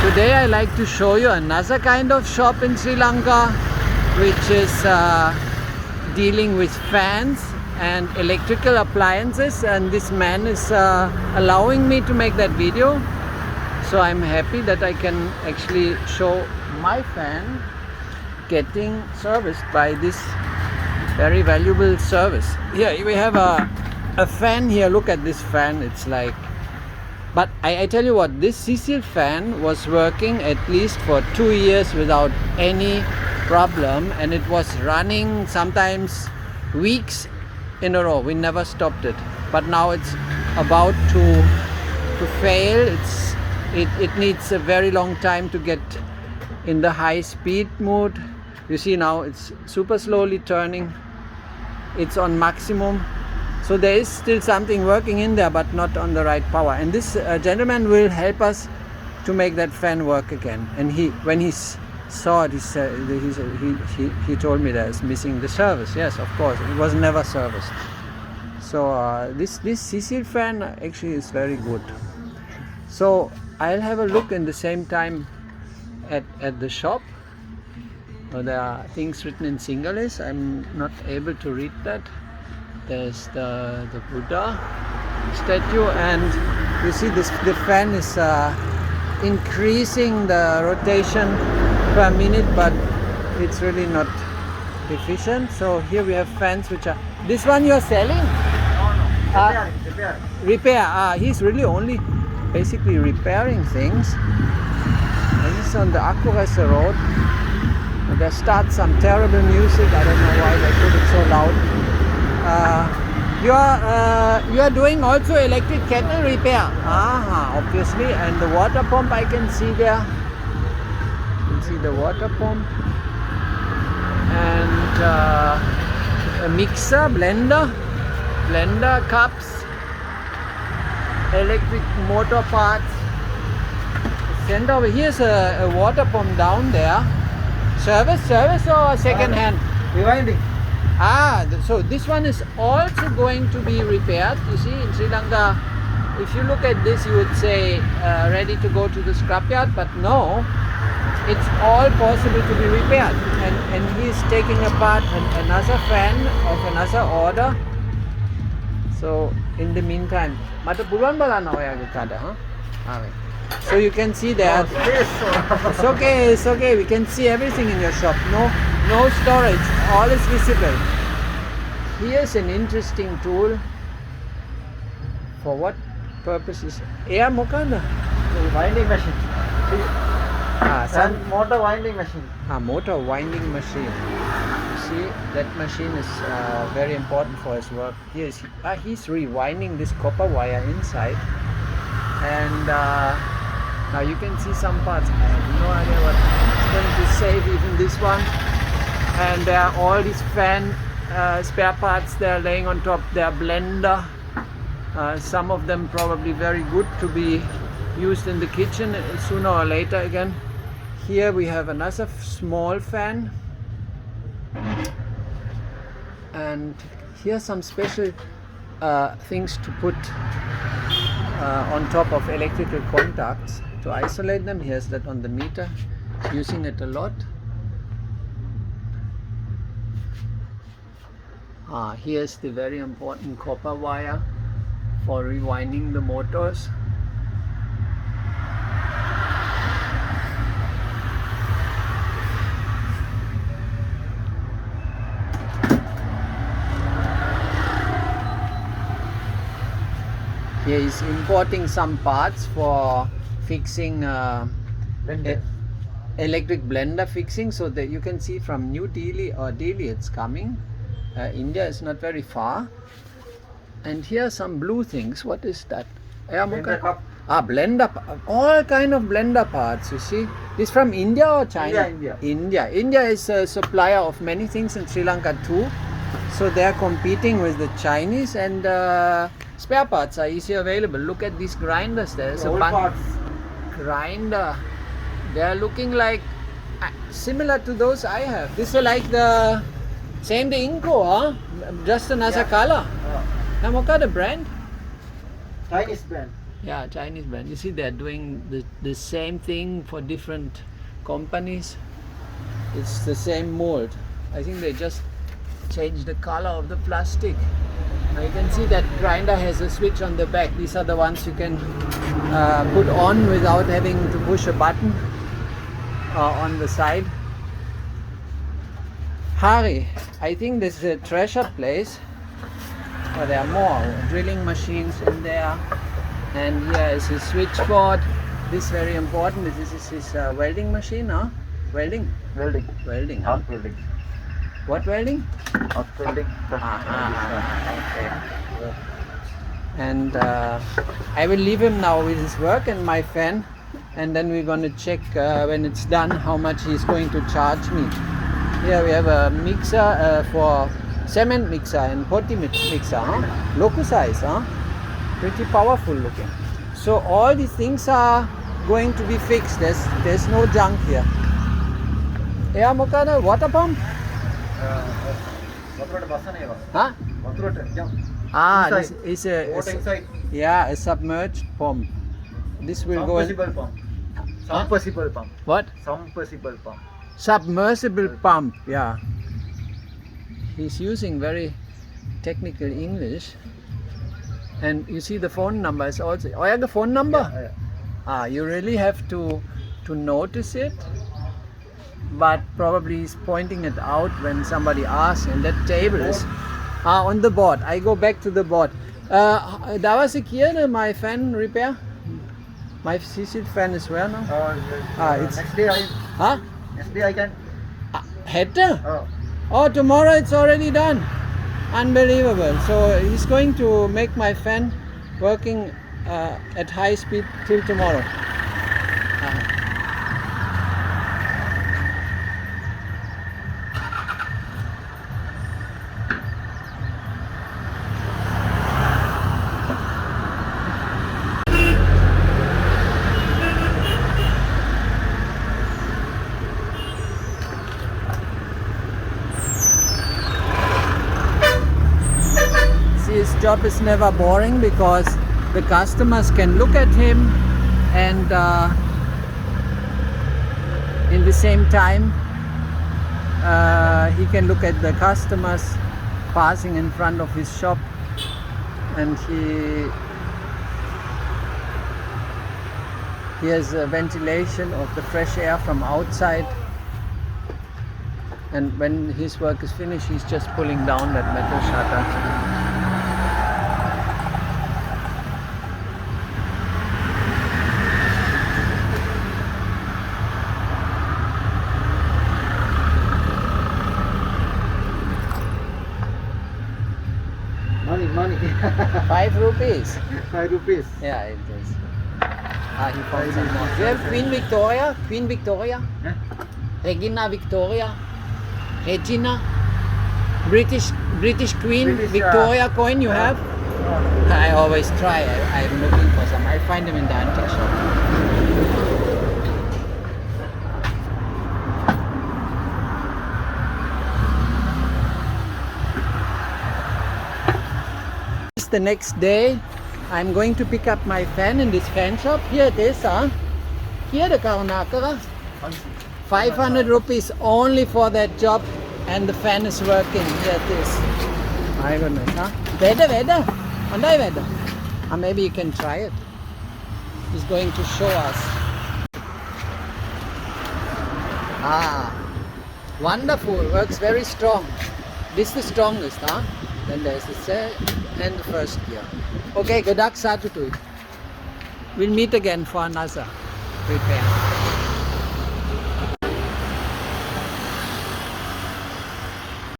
Today I like to show you another kind of shop in Sri Lanka, which is dealing with fans and electrical appliances, and this man is allowing me to make that video. So I'm happy that I can actually show my fan getting serviced by this very valuable service. Here we have a fan here. Look at this fan. It's like, but I tell you what, this Ceylon fan was working at least for 2 years without any problem, and it was running sometimes weeks in a row. We never stopped it, but now it's about to fail. It needs a very long time to get in the high speed mode. You see now it's super slowly turning. It's on maximum. So there is still something working in there, but not on the right power. And this gentleman will help us to make that fan work again. And when he saw it, he told me that it's missing the service. Yes, of course, it was never serviced. So this Ceylon fan actually is very good. So I'll have a look in the same time at the shop. There are things written in Sinhalese. I'm not able to read that. There's the Buddha statue, and you see the fan is increasing the rotation per minute, but it's really not efficient. So here we have fans which are, this one you're selling? No. Repair. He's really only basically repairing things. And he's on the Akurese road. And there starts some terrible music. I don't know why they put it so loud. You are doing also electric kettle repair. Obviously, and the water pump I can see there. You can see the water pump and a mixer, blender cups, electric motor parts. Send over. Here's a water pump down there. Service or second hand? Rewinding. So this one is also going to be repaired. You see, in Sri Lanka, if you look at this, you would say ready to go to the scrapyard, but no, it's all possible to be repaired. And he's taking apart another fan of another order. So in the meantime, mata puluwan balana oyage kada, so you can see that it's okay. We can see everything in your shop. No storage. All is visible. Here's an interesting tool. For what purpose is air mokana? Winding machine. Some motor winding machine. Motor winding machine. You see, that machine is very important for his work. He's rewinding this copper wire inside, and now you can see some parts. I have no idea what it's going to save, even this one. And there are all these fan spare parts they're laying on top. Their blender, some of them probably very good to be used in the kitchen sooner or later again. Here we have another small fan, and here's some special things to put on top of electrical contacts to isolate them. Here's that on the meter, using it a lot. Here's the very important copper wire for rewinding the motors. Here is importing some parts for fixing electric blender fixing, so that you can see from New Delhi or Delhi it's coming. India is not very far. And here are some blue things. What is that? Blender cup. Blender, all kind of blender parts. You see, this from India or China? India. India is a supplier of many things in Sri Lanka too. So they are competing with the Chinese, and spare parts are easily available. Look at these grinders. There's a bunch. Grinder. They are looking like similar to those I have. This is like the same the Inco, just another color. What kind of brand? Chinese brand. Yeah, Chinese brand. You see, they're doing the same thing for different companies. It's the same mold. I think they just changed the color of the plastic. Now you can see that grinder has a switch on the back. These are the ones you can put on without having to push a button on the side. Hari, I think this is a treasure place. Oh, there are more drilling machines in there. And here is his switchboard. This is very important. This is his welding machine, huh? Welding? Welding. Welding, huh? Hot welding. What welding? Hot welding. Okay. And I will leave him now with his work and my fan, and then we're going to check when it's done how much he's going to charge me. Here we have a mixer for cement mixer and potty mixer, huh? Local size, huh? Pretty powerful looking. So all these things are going to be fixed. There's no junk here. Yeah, Mokana, water pump? Huh? Ah, this is a submerged pump. This will go in. Submersible pump. Submersible pump. What? Submersible pump. Submersible pump, yeah. He's using very technical English. And you see the phone number is also. Oh, yeah, the phone number? Yeah. You really have to notice it. But probably he's pointing it out when somebody asks, and that table is on the board. I go back to the board. Da was ik hier, my fan repair. My CC fan is where now? It's Next day I. Huh? Next day I can. Hätte? Oh, tomorrow it's already done. Unbelievable. So he's going to make my fan working at high speed till tomorrow. His job is never boring because the customers can look at him, and in the same time he can look at the customers passing in front of his shop, and he has a ventilation of the fresh air from outside, and when his work is finished he's just pulling down that metal shutter. Money. 5 rupees. 5 rupees. Yeah, it is. He found some more. We have Queen Victoria. Queen Victoria. Huh? Regina Victoria. Regina. British Queen British, Victoria coin you have? I always try. I'm looking for some. I find them in the antique shop. The next day I'm going to pick up my fan in this fan shop. Here it is, huh? Here the Karnataka. 500 rupees only for that job, and the fan is working. Here it is. My goodness, huh? Weather. Andai weather. Maybe you can try it. He's going to show us. Wonderful. Works very strong. This is the strongest, huh? Then there's the second and the first gear. Okay, good luck, Satutui. We'll meet again for another repair.